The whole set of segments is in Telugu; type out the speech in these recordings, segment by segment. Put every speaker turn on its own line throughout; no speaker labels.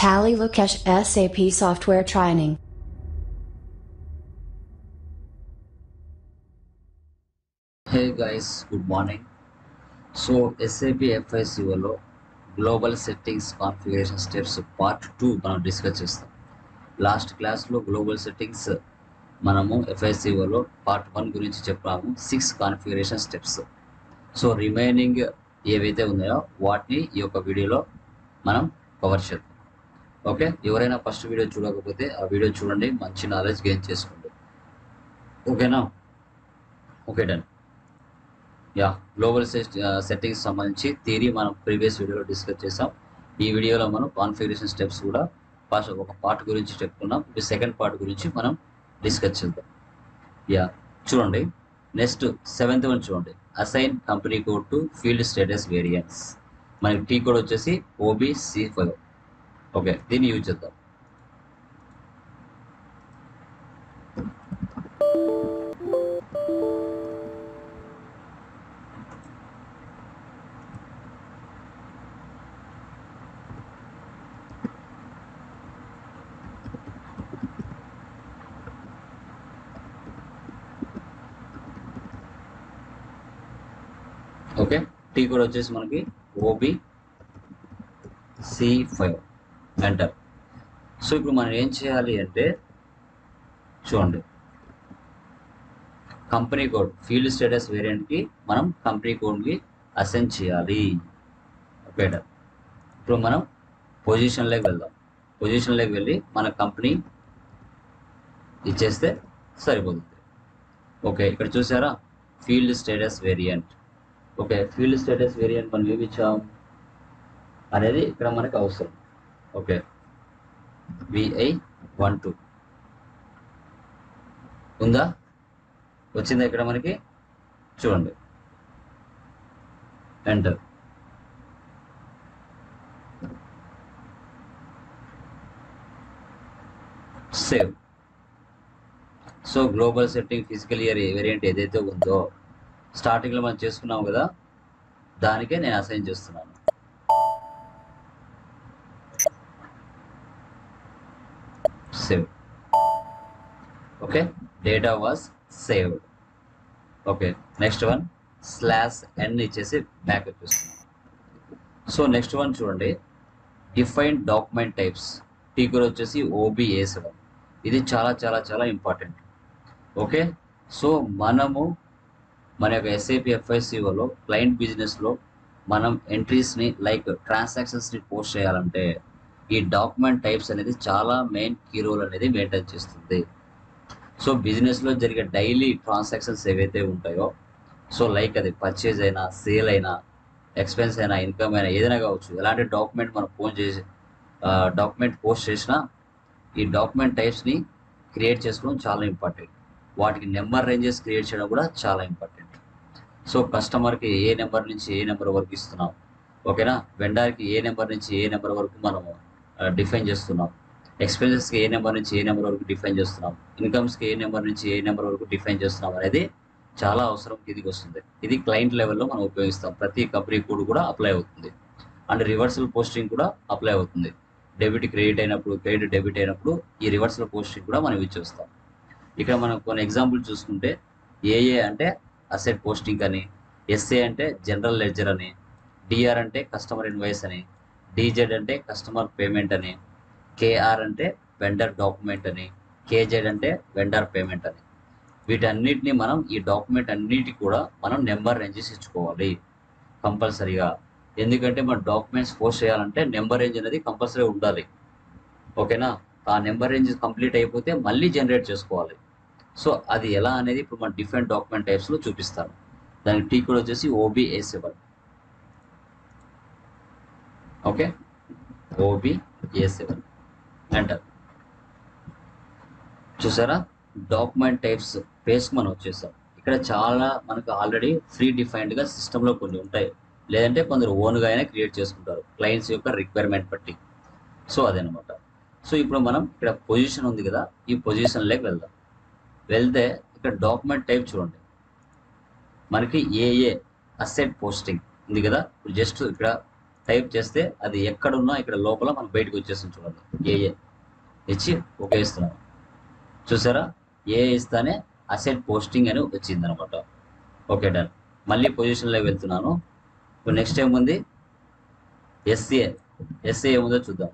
Tally Lukesh SAP Software Training.
Hey guys, good morning. So SAP FICO లో global settings configuration steps part 2 మనం డిస్కస్ చేస్తాం. లాస్ట్ క్లాస్లో గ్లోబల్ సెట్టింగ్స్ మనము FICO లో పార్ట్ 1 గురించి చెప్పాము, 6 కాన్ఫిగరేషన్ స్టెప్స్. సో రిమైనింగ్ ఏవైతే ఉన్నాయో వాటిని ఈ యొక్క వీడియోలో మనం కవర్ చేద్దాం. ఓకే, ఎవరైనా ఫస్ట్ వీడియో చూడకపోతే ఆ వీడియో చూడండి, మంచి నాలెడ్జ్ గెయిన్ చేసుకోండి. ఓకేనా? Okay, done. Yeah, global settings సంబంధించి థియరీ మనం ప్రీవియస్ వీడియోలో డిస్కస్ చేసాం. ఈ వీడియోలో మనం కాన్ఫిగరేషన్ స్టెప్స్ కూడా ఫస్ట్ ఒక పార్ట్ గురించి చెప్పుకున్నాం. ఇప్పుడు సెకండ్ పార్ట్ గురించి మనం డిస్కస్ చేద్దాం. యా, చూడండి, నెక్స్ట్ 7th వన్ చూడండి, assign company code to field status variance. మనకి టీ కోడ్ వచ్చేసి OBC5. ఓకే, దీన్ని యూజ్ చేద్దాం. ఓకే, టీ కోడ్ వచ్చేసి మనకి OBC5 ఎంటర్. సో ఇప్పుడు మనం ఏం చేయాలి అంటే చూడండి, కంపెనీ కోడ్ ఫీల్డ్ స్టేటస్ వేరియంట్కి మనం కంపెనీ కోడ్కి అసైన్ చేయాలి. ఓకే, ఇప్పుడు మనం పొజిషన్లోకి వెళ్దాం. పొజిషన్లోకి వెళ్ళి మన కంపెనీ ఇచ్చేస్తే సరిపోతుంది. ఓకే, ఇక్కడ చూసారా, field status variant. Okay, field status variant మనం ఏమి ఇచ్చాం అనేది ఇక్కడ మనకు అవసరం. ఓకే, VI12 ఉందా, వచ్చిందా ఇక్కడ మనకి? చూడండి, enter. Save. So global setting physical year variant ఏదైతే ఉందో స్టార్టింగ్లో మనం చేసుకున్నాం కదా, దానికే నేను అసైన్ చేస్తున్నాను. Save. Okay, data was saved. Okay, next one /n ఇచ్చేసి బ్యాక్ వచ్చేస్తున్నాం. సో నెక్స్ట్ వన్ చూడండి, define document types. T code వచ్చేసి OBA7. ఇది చాలా చాలా చాలా ఇంపార్టెంట్. ఓకే, సో మనము మన యొక్క SAP FICOలో క్లయింట్ బిజినెస్లో మనం ఎంట్రీస్ని లైక్ ట్రాన్సాక్షన్స్ని పోస్ట్ చేయాలంటే ఈ డాక్యుమెంట్ టైప్స్ అనేది చాలా మెయిన్ కీ రోల్ అనేది మెయింటైన్ చేస్తుంది. సో బిజినెస్లో జరిగే డైలీ ట్రాన్సాక్షన్స్ ఏవైతే ఉంటాయో, సో లైక్ అది పర్చేజ్ అయినా, సేల్ అయినా, ఎక్స్పెన్స్ అయినా, ఇన్కమ్ అయినా, ఏదైనా కావచ్చు, ఎలాంటి డాక్యుమెంట్ మనం డాక్యుమెంట్ పోస్ట్ చేసినా ఈ డాక్యుమెంట్ టైప్స్ని క్రియేట్ చేసుకోవడం చాలా ఇంపార్టెంట్. వాటికి నెంబర్ రేంజెస్ క్రియేట్ చేయడం కూడా చాలా ఇంపార్టెంట్. సో కస్టమర్కి ఏ నెంబర్ నుంచి ఏ నెంబర్ వరకు ఇస్తున్నాం, ఓకేనా, వెండర్కి ఏ నెంబర్ నుంచి ఏ నెంబర్ వరకు మనము డిఫైన్ చేస్తున్నాం, ఎక్స్పెన్సెస్కి ఏ నెంబర్ నుంచి ఏ నెంబర్ వరకు డిఫైన్ చేస్తున్నాం, ఇన్కమ్స్కి ఏ నెంబర్ నుంచి ఏ నెంబర్ వరకు డిఫైన్ చేస్తున్నాం అనేది చాలా అవసరం కిందికి వస్తుంది. ఇది క్లయింట్ లెవెల్లో మనం ఉపయోగిస్తాం. ప్రతి కంపెనీ కోడ్ కూడా అప్లై అవుతుంది. అండ్ రివర్సల్ పోస్టింగ్ కూడా అప్లై అవుతుంది. డెబిట్ క్రెడిట్ అయినప్పుడు, క్రెడిట్ డెబిట్ అయినప్పుడు ఈ రివర్సల్ పోస్టింగ్ కూడా మనం యూజ్ చేస్తాం. ఇక్కడ మనం కొన్ని ఎగ్జాంపుల్ చూసుకుంటే AA అంటే అసెట్ పోస్టింగ్ అని, SA అంటే జనరల్ లెడ్జర్ అని, DR అంటే కస్టమర్ ఇన్వాయిస్ అని, DZ అంటే కస్టమర్ పేమెంట్ అని, KR అంటే వెండర్ డాక్యుమెంట్ అని, KZ అంటే వెండర్ పేమెంట్ అని. వీటన్నిటిని మనం ఈ డాక్యుమెంట్ అన్నిటికి కూడా మనం నెంబర్ రేంజెస్ ఇచ్చుకోవాలి కంపల్సరీగా. ఎందుకంటే మన డాక్యుమెంట్స్ పోస్ట్ చేయాలంటే నెంబర్ రేంజ్ అనేది కంపల్సరీ ఉండాలి. ఓకేనా? ఆ నెంబర్ రేంజ్ కంప్లీట్ అయిపోతే మళ్ళీ జనరేట్ చేసుకోవాలి. సో అది ఎలా అనేది ఇప్పుడు మన డిఫరెంట్ డాక్యుమెంట్ టైప్స్లో చూపిస్తాను. దానికి టీ కోడ్ వచ్చేసి OBA7. Okay, OBA7 enter. చూసారా, డాక్యుమెంట్ టైప్స్ పేజ్కి మనం వచ్చేసాం. ఇక్కడ చాలా మనకు ఆల్రెడీ ఫ్రీ డిఫైన్డ్గా సిస్టంలో కొన్ని ఉంటాయి, లేదంటే కొందరు ఓన్గా అయినా క్రియేట్ చేసుకుంటారు క్లయింట్స్ యొక్క రిక్వైర్మెంట్ బట్టి. సో అదనమాట. సో ఇప్పుడు మనం ఇక్కడ పొజిషన్ ఉంది కదా, ఈ పొజిషన్లోకి వెళ్దాం. వెళ్తే ఇక్కడ డాక్యుమెంట్ టైప్ చూడండి, మనకి AA అసెట్ పోస్టింగ్ ఉంది కదా. ఇప్పుడు జస్ట్ ఇక్కడ టైప్ చేస్తే అది ఎక్కడున్నా ఇక్కడ లోపల మనకు బయటకు వచ్చేస్తుంది. చూడండి, ఏఏ ఇచ్చి ఓకే ఇస్తున్నాను. చూసారా, ఏ ఇస్తానే అసెట్ పోస్టింగ్ అని వచ్చింది అనమాట. Okay done. మళ్ళీ పొజిషన్లోకి వెళ్తున్నాను. ఇప్పుడు నెక్స్ట్ ఏముంది, ఎస్ఏ. ఎస్ఏ ఏముందో చూద్దాం.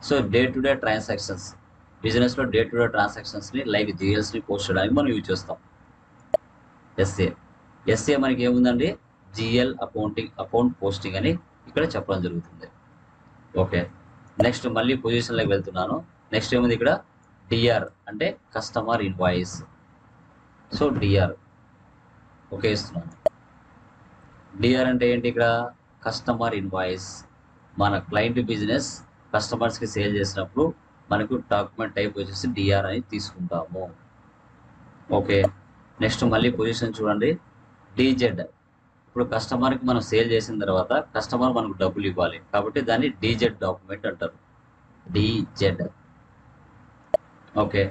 So day to day transactions, బిజినెస్లో డే టు డే ట్రాన్సాక్షన్స్ని లైక్ జిఎల్స్ని పోస్ట్ చేయడానికి మనం యూజ్ చేస్తాం. ఎస్ఏ. ఎస్ఏ మనకి ఏముందండి, జిఎల్ అకౌంట్ పోస్టింగ్ అని ఇక్కడ చెప్పడం జరుగుతుంది. ఓకే, నెక్స్ట్ మళ్ళీ పొజిషన్లోకి వెళ్తున్నాను. నెక్స్ట్ ఏముంది ఇక్కడ, డిఆర్ అంటే customer invoice. So DR okay ఇస్తున్నాను. డిఆర్ అంటే ఏంటి, ఇక్కడ కస్టమర్ ఇన్వాయిస్. మన క్లయింట్ బిజినెస్ కస్టమర్స్కి సేల్ చేసినప్పుడు మనకు డాక్యుమెంట్ టైప్ వచ్చేసి డిఆర్ అని తీసుకుంటాము. ఓకే, నెక్స్ట్ మళ్ళీ పొజిషన్ చూడండి, డీజెడ్. ఇప్పుడు కస్టమర్కి మనం సేల్ చేసిన తర్వాత కస్టమర్ మనకు డబ్బులు ఇవ్వాలి కాబట్టి దాన్ని డీజెడ్ డాక్యుమెంట్ అంటారు. డీజెడ్. ఓకే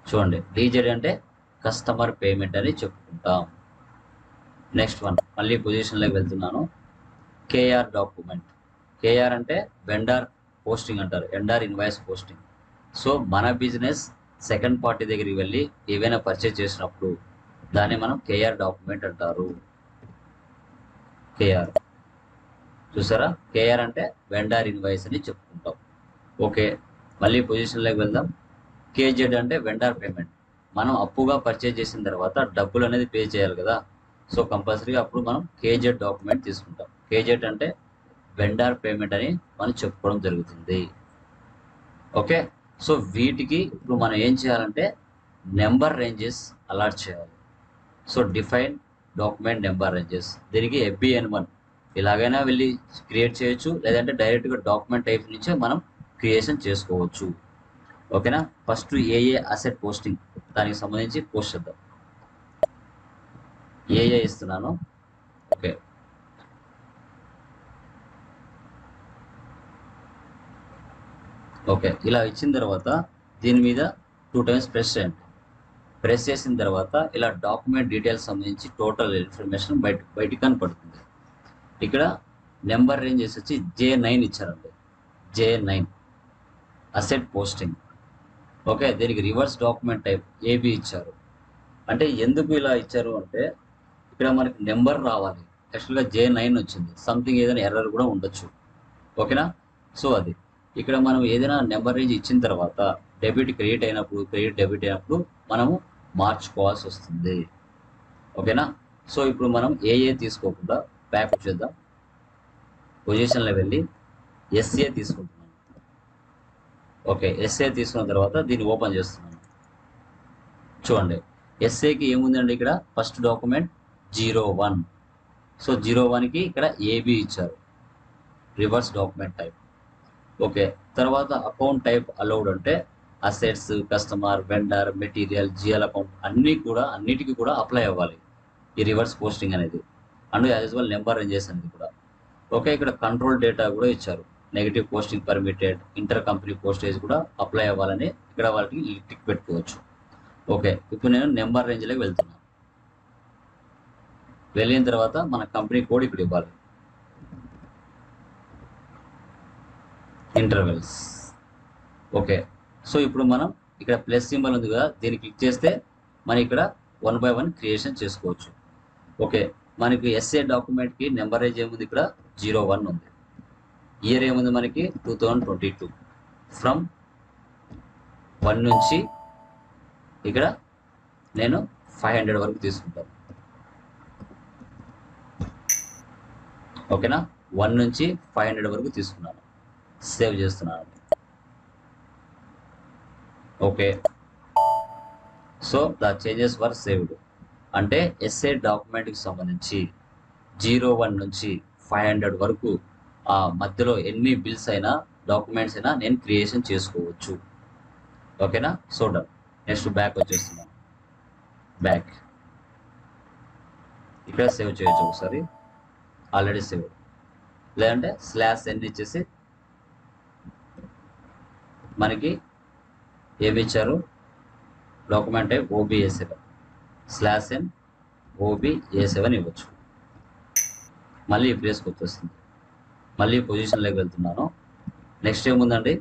చూడండి, డీజెడ్ అంటే కస్టమర్ పేమెంట్ అని చెప్పుకుంటాం. నెక్స్ట్ వన్ మళ్ళీ పొజిషన్లోకి వెళ్తున్నాను. KR document. కేఆర్ అంటే వెండర్ పోస్టింగ్ అంటారు, వెండర్ ఇన్వాయిస్ పోస్టింగ్. సో మన బిజినెస్ సెకండ్ పార్టీ దగ్గరికి వెళ్ళి ఏవైనా పర్చేజ్ చేసినప్పుడు దాన్ని మనం కేఆర్ డాక్యుమెంట్ అంటారు. కేఆర్ చూసారా, కేఆర్ అంటే వెండర్ ఇన్వాయిస్ అని చెప్పుకుంటాం. ఓకే, మళ్ళీ పొజిషన్లోకి వెళ్దాం. కేజెడ్ అంటే వెండర్ పేమెంట్. మనం అప్పుగా పర్చేజ్ చేసిన తర్వాత డబ్బులు అనేది పే చేయాలి కదా, సో కంపల్సరీగా అప్పుడు మనం కేజెడ్ డాక్యుమెంట్ తీసుకుంటాం. కేజెడ్ అంటే వెండర్ పేమెంట్ అని మనం చెప్పుకోవడం జరుగుతుంది. ఓకే, సో వీటికి ఇప్పుడు మనం ఏం చేయాలంటే నెంబర్ రేంజెస్ అలాట్ చేయాలి. So define document number ranges. దీనికి FBN1 ఇలాగైనా వెళ్ళి క్రియేట్ చేయొచ్చు, లేదంటే డైరెక్ట్గా డాక్యుమెంట్ టైప్ నుంచే మనం క్రియేషన్ చేసుకోవచ్చు. ఓకేనా, ఫస్ట్ ఏఏ అసెట్ పోస్టింగ్ దానికి సంబంధించి పోస్ట్ చేద్దాం. ఏఏ ఇస్తున్నాను. ఓకే, ఓకే ఇలా ఇచ్చిన తర్వాత దీని మీద 2 times ప్రెస్ చేయండి. ప్రెస్ చేసిన తర్వాత ఇలా డాక్యుమెంట్ డీటెయిల్స్ సంబంధించి టోటల్ ఇన్ఫర్మేషన్ బయటికి కనపడుతుంది. ఇక్కడ నెంబర్ రేంజ్ వచ్చి J9 ఇచ్చారండి. J9 asset posting. ఓకే, దీనికి రివర్స్ డాక్యుమెంట్ టైప్ AB ఇచ్చారు. అంటే ఎందుకు ఇలా ఇచ్చారు అంటే ఇక్కడ మనకి నెంబర్ రావాలి. యాక్చువల్గా J9 వచ్చింది, సంథింగ్ ఏదైనా ఎర్రర్ కూడా ఉండొచ్చు. ఓకేనా, సో అది ఇక్కడ మనం ఏదైనా నెంబర్ రేంజ్ ఇచ్చిన తర్వాత డెబిట్ క్రెడిట్ అయినప్పుడు, క్రెడిట్ డెబిట్ అయినప్పుడు మనము మార్చుకోవాల్సి వస్తుంది. ఓకేనా, సో ఇప్పుడు మనం ఏఏ తీసుకోకుండా బ్యాక్ వచ్చేద్దాం. పొజిషన్లో వెళ్ళి ఎస్ఏ తీసుకుంటున్నాను. ఓకే, ఎస్ఏ తీసుకున్న తర్వాత దీన్ని ఓపెన్ చేస్తున్నాను. చూడండి, ఎస్ఏకి ఏముందండి, ఇక్కడ ఫస్ట్ డాక్యుమెంట్ 01. సో 01కి ఇక్కడ AB ఇచ్చారు, రివర్స్ డాక్యుమెంట్ టైప్. ఓకే, తర్వాత అకౌంట్ టైప్ అలౌడ్ అంటే assets, customer, vendor, material, GL account అన్నిటికీ కూడా అప్లై అవ్వాలి ఈ రివర్స్ పోస్టింగ్ అనేది. And as well number ranges అనేది కూడా. ఓకే, ఇక్కడ కంట్రోల్ డేటా కూడా ఇచ్చారు. Negative posting permitted, inter company postage కూడా అప్లై అవ్వాలని ఇక్కడ వాళ్ళకి టిక్ పెట్టుకోవచ్చు. ఓకే, ఇప్పుడు నేను నెంబర్ రేంజ్లోకి వెళ్తున్నాను. వెళ్ళిన తర్వాత మన కంపెనీ కోడ్ ఇక్కడ ఇవ్వాలి, ఇంటర్వెల్స్. ఓకే, సో ఇప్పుడు మనం ఇక్కడ ప్లస్ సింబల్ ఉంది కదా, దీన్ని క్లిక్ చేస్తే మనం ఇక్కడ 1 by 1 క్రియేషన్ చేసుకోవచ్చు. ఓకే, మనకి ఎస్ఏ డాక్యుమెంట్కి నెంబర్ రేంజ్ ఏముంది, ఇక్కడ 01 ఉంది. ఇయర్ ఏముంది మనకి 2022. ఫ్రమ్ 1 నుంచి ఇక్కడ నేను 500 వరకు తీసుకుంటాను. ఓకేనా, 1 నుంచి 500 వరకు తీసుకున్నాను. సేవ్ చేస్తున్నాను. Okay, so the changes were saved. అంటే ఎస్ఏ డాక్యుమెంట్కి సంబంధించి 01 నుంచి 500 వరకు ఆ మధ్యలో ఎన్ని బిల్స్ అయినా డాక్యుమెంట్స్ అయినా నేను క్రియేషన్ చేసుకోవచ్చు. ఓకేనా, సో డన్. నెక్స్ట్ బ్యాక్ వచ్చేస్తున్నాను. బ్యాక్ ఇక్కడ సేవ్ చేయొచ్చు ఒకసారి, ఆల్రెడీ సేవ్. లేదంటే /n ఇచ్చేసి మనకి ఏమి ఇచ్చారు, document type OBA7 /n OBA7 ఇవ్వచ్చు. మళ్ళీ ఈ ప్లేస్కి వచ్చేస్తుంది. మళ్ళీ పొజిషన్లోకి వెళ్తున్నాను. నెక్స్ట్ ఏముందండి,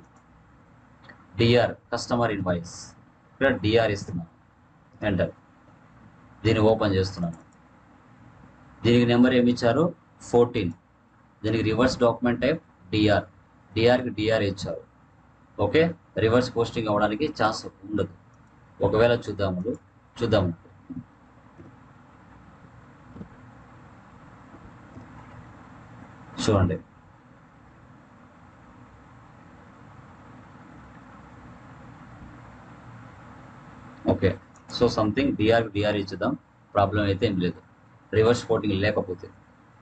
డిఆర్ కస్టమర్ ఇన్వాయిస్. ఇక్కడ డిఆర్ ఇస్తున్నాను, ఎంటర్. దీన్ని ఓపెన్ చేస్తున్నాను. దీనికి నెంబర్ ఏమి ఇచ్చారు, 14. దీనికి రివర్స్ డాక్యుమెంట్ టైప్ డిఆర్, డిఆర్కి డిఆర్ ఇచ్చారు. ఓకే, రివర్స్ పోస్టింగ్ అవ్వడానికి ఛాన్స్ ఉండదు. ఒకవేళ చూద్దాము. చూడండి, ఓకే. సో సంథింగ్ డిఆర్ ఇచ్చేద్దాం, ప్రాబ్లం అయితే ఏం లేదు. రివర్స్ పోస్టింగ్ లేకపోతే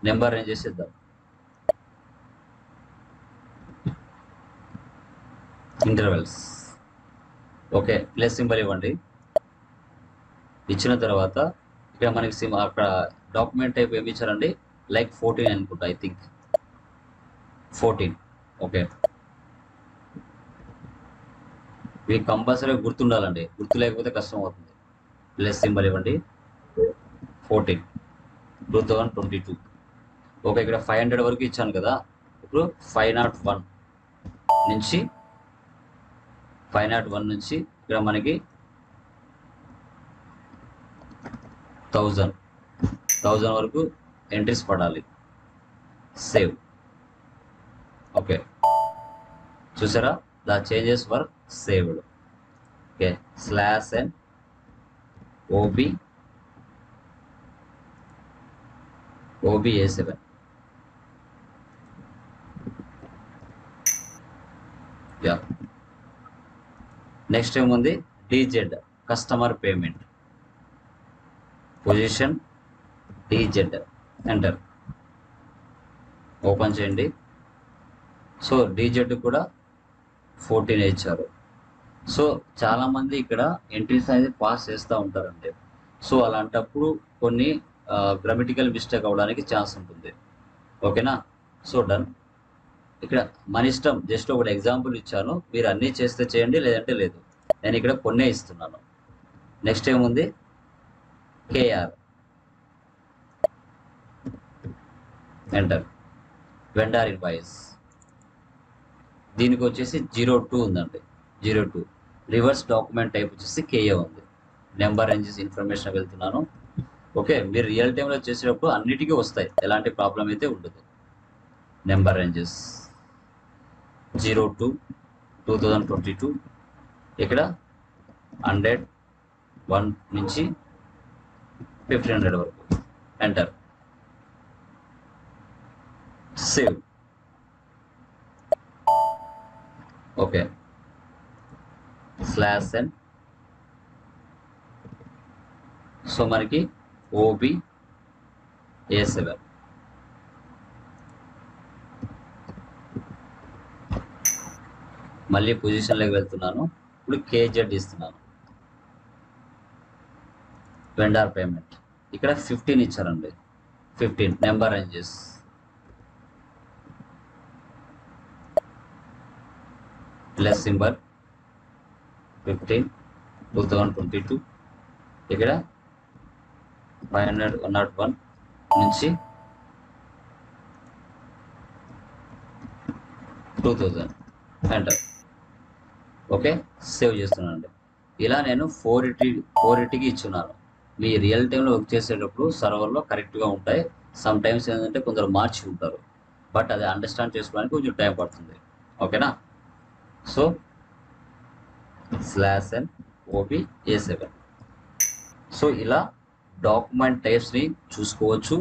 నెంబర్ ఏం చేసేద్దాం, ఇంటర్వెల్స్. ఓకే, ప్లస్ సింబల్ ఇవ్వండి. ఇచ్చిన తర్వాత ఇక్కడ మనకి అక్కడ డాక్యుమెంట్ టైప్ ఏమి ఇచ్చారండి, లైక్ 14 అనుకుంటా, ఐ థింక్ 14. ఓకే, ఇవి కంపల్సరీ గుర్తుండాలండి, గుర్తు లేకపోతే కష్టం అవుతుంది. ప్లస్ సింబల్ ఇవ్వండి, 14 2022. ఓకే, ఇక్కడ 500 వరకు ఇచ్చాను కదా. ఇప్పుడు 501 నుంచి ఇక్కడ మనకి 1000 వరకు ఎంట్రీస్ పడాలి. సేవ్. ఓకే, చూసారా, the changes were saved. Okay, /n OBA7. Yeah, next ఏముంది, DZ customer payment. Position DZ, enter. Open చేయండి. సో DZ కూడా 14 ఇచ్చారు. సో చాలామంది ఇక్కడ ఎంట్రీస్ అనేది పాస్ చేస్తూ ఉంటారండి. సో అలాంటప్పుడు కొన్ని గ్రామటికల్ మిస్టేక్ అవ్వడానికి ఛాన్స్ ఉంటుంది. ఓకేనా, సో డన్. ఇక్కడ మన ఇష్టం, జస్ట్ ఒకటి ఎగ్జాంపుల్ ఇచ్చాను, మీరు అన్నీ చేస్తే చేయండి, లేదంటే లేదు. నేను ఇక్కడ కొన్నే ఇస్తున్నాను. నెక్స్ట్ ఏముంది, KR, ఎంటర్. వెండార్ ఇన్వాయిస్, దీనికి వచ్చేసి 02 ఉందండి, 02. రివర్స్ డాక్యుమెంట్ టైప్ వచ్చేసి KA ఉంది. నెంబర్ రేంజెస్ ఇన్ఫర్మేషన్ వెళ్తున్నాను. ఓకే, మీరు రియల్ టైంలో చేసేటప్పుడు అన్నిటికీ వస్తాయి, ఎలాంటి ప్రాబ్లం అయితే ఉండదు. Number ranges 02 2022. ఇక్కడ 101 నుంచి 1500 వరకు, enter. Save. Okay, /n. So మనకి OBA7. మళ్ళీ పొజిషన్లోకి వెళ్తున్నాను. ఇప్పుడు KZ ఇస్తున్నాను, వెండార్ పేమెంట్. ఇక్కడ 15 ఇచ్చారండి, 15. Number ranges plus symbol 15 2022. ఇక్కడ 101 నుంచి 2000, ఎంటర్. ఓకే, సేవ్ చేస్తున్నానండి. ఇలా నేను 480కి ఇచ్చున్నాను. మీ రియల్ టైంలో వర్క్ చేసేటప్పుడు సర్వర్లో కరెక్ట్గా ఉంటాయి. సమ్ టైమ్స్ ఏంటంటే కొందరు మార్చి ఉంటారు, బట్ అది అండర్స్టాండ్ చేసుకోవడానికి కొంచెం టైం పడుతుంది. ఓకేనా, సో /n OBA7. సో ఇలా డాక్యుమెంట్ టైప్స్ని చూసుకోవచ్చు.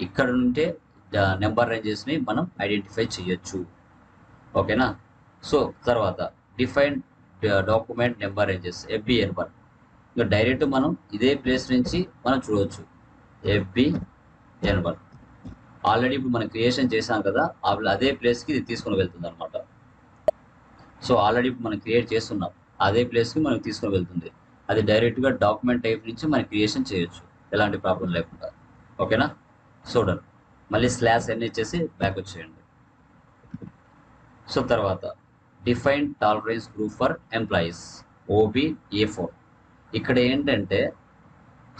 ఇక్కడ నుండే నెంబర్ రేంజెస్ని మనం ఐడెంటిఫై చేయొచ్చు. ఓకేనా, సో తర్వాత define document number ranges FBN1. ఇంకా డైరెక్ట్ మనం ఇదే ప్లేస్ నుంచి మనం చూడవచ్చు. FBN1 ఆల్రెడీ ఇప్పుడు మనం క్రియేషన్ చేసాం కదా, అదే ప్లేస్కి ఇది తీసుకొని వెళ్తుంది అనమాట. సో ఆల్రెడీ ఇప్పుడు మనం క్రియేట్ చేస్తున్నాం, అదే ప్లేస్కి మనకు తీసుకొని వెళ్తుంది. అది డైరెక్ట్గా డాక్యుమెంట్ టైప్ నుంచి మనం క్రియేషన్ చేయొచ్చు, ఎలాంటి ప్రాబ్లం లేకుండా. ఓకేనా, చూడండి. మళ్ళీ /n ఇచ్చేసి బ్యాక్ వచ్చేయండి. సో తర్వాత define tolerance group for employees OBA4. ఇక్కడ ఏంటంటే,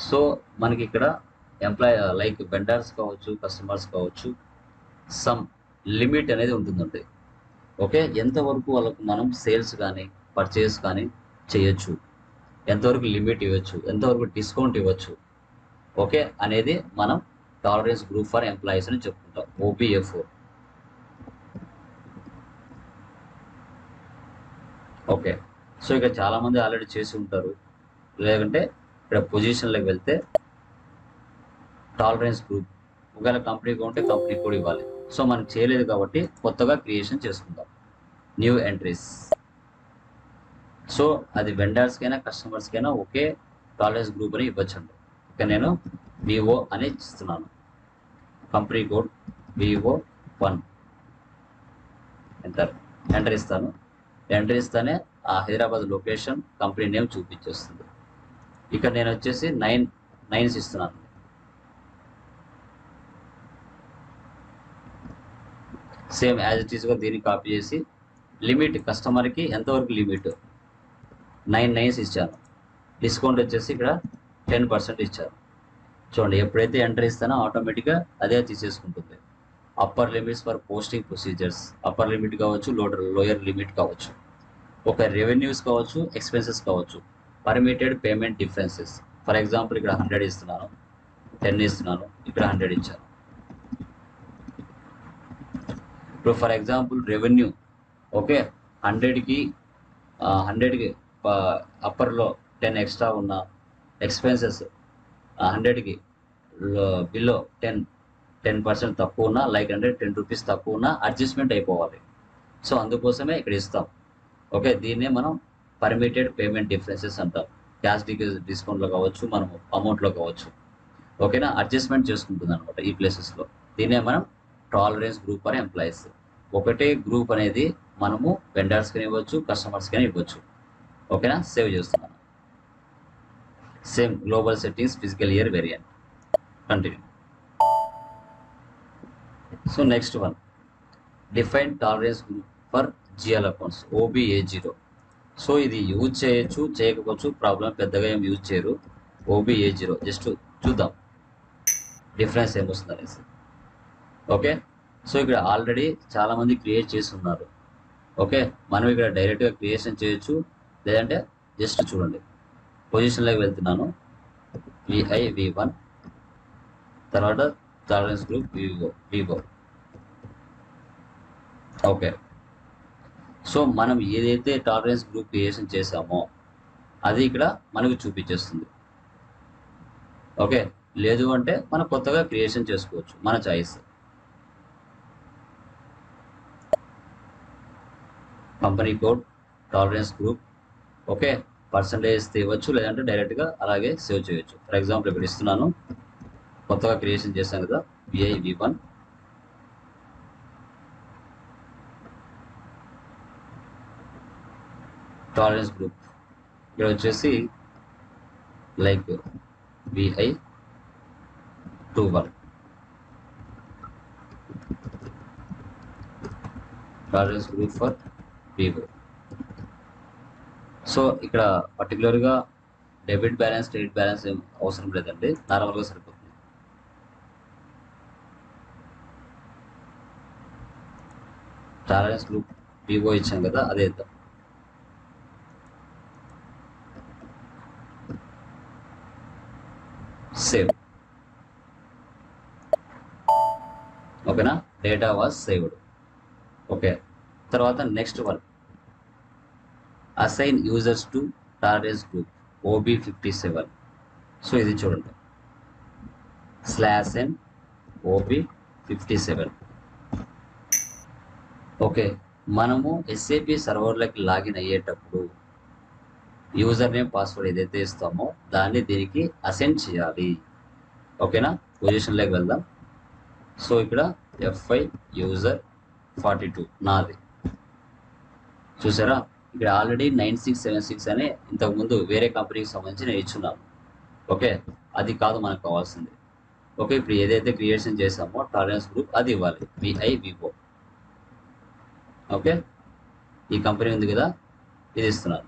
సో మనకి ఇక్కడ ఎంప్లాయీ లైక్ వెండర్స్ కావచ్చు, కస్టమర్స్ కావచ్చు, సమ్ లిమిట్ అనేది ఉంటుందండి. ఓకే, ఎంతవరకు వాళ్ళకు మనం సేల్స్ కానీ పర్చేస్ కానీ చేయొచ్చు, ఎంతవరకు లిమిట్ ఇవ్వచ్చు, ఎంతవరకు డిస్కౌంట్ ఇవ్వచ్చు, ఓకే అనేది మనం టాలరెన్స్ గ్రూప్ ఫర్ ఎంప్లాయీస్ అని చెప్పుకుంటాం, OBF4. ఓకే, సో ఇక్కడ చాలామంది ఆల్రెడీ చేసి ఉంటారు, లేదంటే ఇక్కడ పొజిషన్లోకి వెళ్తే టాలరెన్స్ గ్రూప్ ఒకవేళ కంపెనీగా ఉంటే కంపెనీ కూడా ఇవ్వాలి. సో మనం చేయలేదు కాబట్టి కొత్తగా క్రియేషన్ చేసుకుందాం, న్యూ ఎంట్రీస్. సో అది వెండర్స్కైనా కస్టమర్స్కైనా ఒకే టాలరెన్స్ గ్రూప్ అని ఇవ్వచ్చండి. ఇక నేను VO అని ఇస్తున్నాను, కంపెనీ కోడ్ VO1 ఎంటర్ ఇస్తాను. ఎంటర్ ఇస్తానే ఆ హైదరాబాద్ లొకేషన్ కంపెనీ నేమ్ చూపించేస్తుంది. ఇక్కడ నేను వచ్చేసి 9 ఇస్తున్నాను. సేమ్ యాజ్ ఇట్ ఈస్గా దీన్ని కాపీ చేసి లిమిట్ కస్టమర్కి ఎంతవరకు లిమిట్ 9 9 ఇచ్చాను. డిస్కౌంట్ వచ్చేసి ఇక్కడ 10% ఇచ్చారు. చూడండి, ఎప్పుడైతే ఎంటర్ ఇస్తానో ఆటోమేటిక్గా అదే తీసేసుకుంటుంది. Upper limits for posting procedures, upper limit కావచ్చు, లోయర్ లిమిట్ కావచ్చు, ఒక రెవెన్యూస్ కావచ్చు, ఎక్స్పెన్సెస్ కావచ్చు, permitted payment differences. For example ఇక్కడ 100 ఇస్తున్నాను, 10 ఇస్తున్నాను, ఇక్కడ 100 ఇచ్చాను. ఇప్పుడు ఫర్ ఎగ్జాంపుల్ రెవెన్యూ, ఓకే 100కి అప్పర్లో 10 ఎక్స్ట్రా ఉన్న, ఎక్స్పెన్సెస్ 100కి బిలో 10% తక్కువ ఉన్నా, లైక్ అంటే 10 రూపీస్ తక్కువ ఉన్నా అడ్జస్ట్మెంట్ అయిపోవాలి. సో అందుకోసమే ఇక్కడ ఇస్తాం. ఓకే, దీన్నే మనం పర్మిటెడ్ పేమెంట్ డిఫరెన్సెస్ అంటాం. క్యాష్ డిస్కౌంట్లో కావచ్చు, మనం అమౌంట్లో కావచ్చు, ఓకేనా, అడ్జస్ట్మెంట్ చేసుకుంటుంది అనమాట ఈ ప్లేసెస్లో. దీన్నే మనం టాలరెన్స్ గ్రూప్ ఫర్ ఎంప్లాయీస్. ఒకటే గ్రూప్ అనేది మనము వెండర్స్కి ఇవ్వచ్చు, కస్టమర్స్కి ఇవ్వచ్చు. ఓకేనా, సేవ్ చేస్తున్నాను. Same global settings, physical year variant, continue. So next one, define tolerance group for GL accounts, OBA0. So ఇది యూజ్ చేయొచ్చు, చేయకపోవచ్చు, ప్రాబ్లం పెద్దగా ఏం యూజ్ చేయరు. OBA0 జస్ట్ చూద్దాం డిఫరెన్స్ ఏమొస్తుంది అనేసి. ఓకే, సో ఇక్కడ ఆల్రెడీ చాలామంది క్రియేట్ చేసి ఉన్నారు. ఓకే, మనం ఇక్కడ డైరెక్ట్గా క్రియేషన్ చేయొచ్చు, లేదంటే జస్ట్ చూడండి, పొజిషన్లోకి వెళ్తున్నాను, VI-V1, తర్వాత tolerance group VO. Okay, so మనం ఏదైతే టాలరెన్స్ గ్రూప్ క్రియేషన్ చేసామో అది ఇక్కడ మనకు చూపించేస్తుంది. ఓకే, లేదు అంటే మనం కొత్తగా క్రియేషన్ చేసుకోవచ్చు, మన choice. Company code, tolerance group, okay, percentage ఇవ్వచ్చు, లేదంటే డైరెక్ట్గా అలాగే సేవ్ చేయొచ్చు. ఫర్ ఎగ్జాంపుల్ ఇక్కడ ఇస్తున్నాను, కొత్తగా క్రియేషన్ చేశాను కదా, VI-V1, టాలరెన్స్ గ్రూప్ ఇక్కడ వచ్చేసి like VI-21, tolerance group for VO. So ఇక్కడ పర్టికులర్గా డెబిట్ బ్యాలెన్స్, క్రెడిట్ బ్యాలెన్స్ ఏం అవసరం లేదండి, నార్మల్గా సరిపోతుంది. టాలరెన్స్ గ్రూప్ VO ఇచ్చాం కదా, అదే ఇద్దాం. సేవ్. ఓకేనా, డేటా వాజ్ సేవ్డ్. ఓకే, తర్వాత next one, assign users to tolerance group OB57. So ఇది చూడండి, /n OB57. ఓకే, మనము SAP సర్వర్లోకి లాగిన్ అయ్యేటప్పుడు యూజర్ నేమ్, పాస్వర్డ్ ఏదైతే ఇస్తామో దాన్ని దీనికి అసైన్ చేయాలి. ఓకేనా, పొజిషన్లోకి వెళ్దాం. సో ఇక్కడ FI యూజర్ 42 నాది. చూసారా, ఇక్కడ ఆల్రెడీ 9676 అనే ఇంతకుముందు వేరే కంపెనీకి సంబంధించి నేను ఇచ్చున్నాను. ఓకే, అది కాదు మనకు కావాల్సింది. ఓకే, ఇప్పుడు ఏదైతే క్రియేషన్ చేసామో టాలరెన్స్ గ్రూప్ అది ఇవ్వాలి, VI-VO. ఓకే, ఈ కంపెనీ ఉంది కదా, ఇది ఇస్తున్నాను.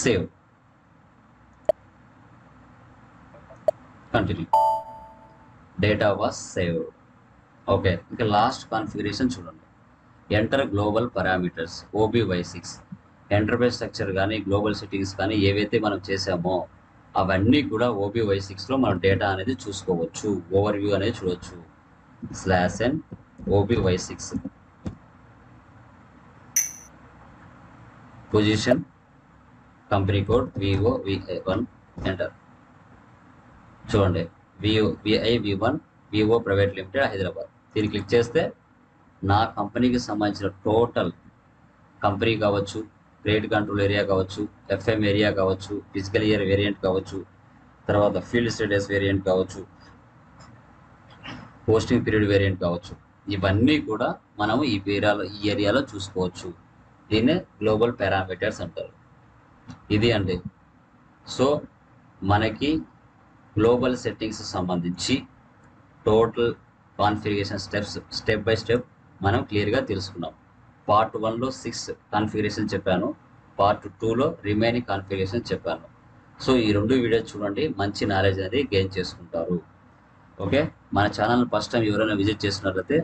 Save, continue. Data was saved. Okay, ఇంకా లాస్ట్ కాన్ఫిగరేషన్ చూడండి. Enter global parameters OBY6. Enterprise structure కానీ గ్లోబల్ సెట్టింగ్స్ కానీ ఏవైతే మనం చేసామో అవన్నీ కూడా OBY6లో మనం డేటా అనేది చూసుకోవచ్చు, ఓవర్ వ్యూ అనేది చూడవచ్చు. /n OBY6 position company code VOVI1 enter. చూడండి, VIV1 Vivo private limited Hyderabad. దీన్ని క్లిక్ చేస్తే నా కంపెనీకి సంబంధించిన టోటల్ కంపెనీ కావచ్చు, క్రెడిట్ కంట్రోల్ ఏరియా కావచ్చు, FM ఏరియా కావచ్చు, ఫిజికల్ ఇయర్ వేరియంట్ కావచ్చు, తర్వాత ఫీల్డ్ స్టేటస్ వేరియంట్ కావచ్చు, పోస్టింగ్ పీరియడ్ వేరియంట్ కావచ్చు, ఇవన్నీ కూడా మనము ఈ ఏరియాలో చూసుకోవచ్చు. దీన్నే గ్లోబల్ పారామీటర్స్ అంటారు. ఇది అండి. సో మనకి గ్లోబల్ సెట్టింగ్స్ సంబంధించి total configuration step by step మనం క్లియర్గా తెలుసుకున్నాం. పార్ట్ 1లో 6 కాన్ఫిగరేషన్ చెప్పాను, పార్ట్ 2లో రిమైనింగ్ కాన్ఫిగరేషన్ చెప్పాను. సో ఈ 2 వీడియోస్ చూడండి, మంచి నాలెడ్జ్ అనేది గెయిన్ చేసుకుంటారు. ఓకే, మన ఛానల్ ఫస్ట్ టైం ఎవరైనా విజిట్ చేసినట్లయితే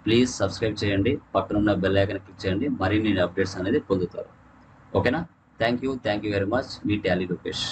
ప్లీజ్ సబ్స్క్రైబ్ చేయండి, పక్కనున్న బెల్ ఐకాన్ క్లిక్ చేయండి, మరిన్ని అప్డేట్స్ అనేది పొందుతారు. ఓకేనా? Thank you very much. Me Tally Lokesh.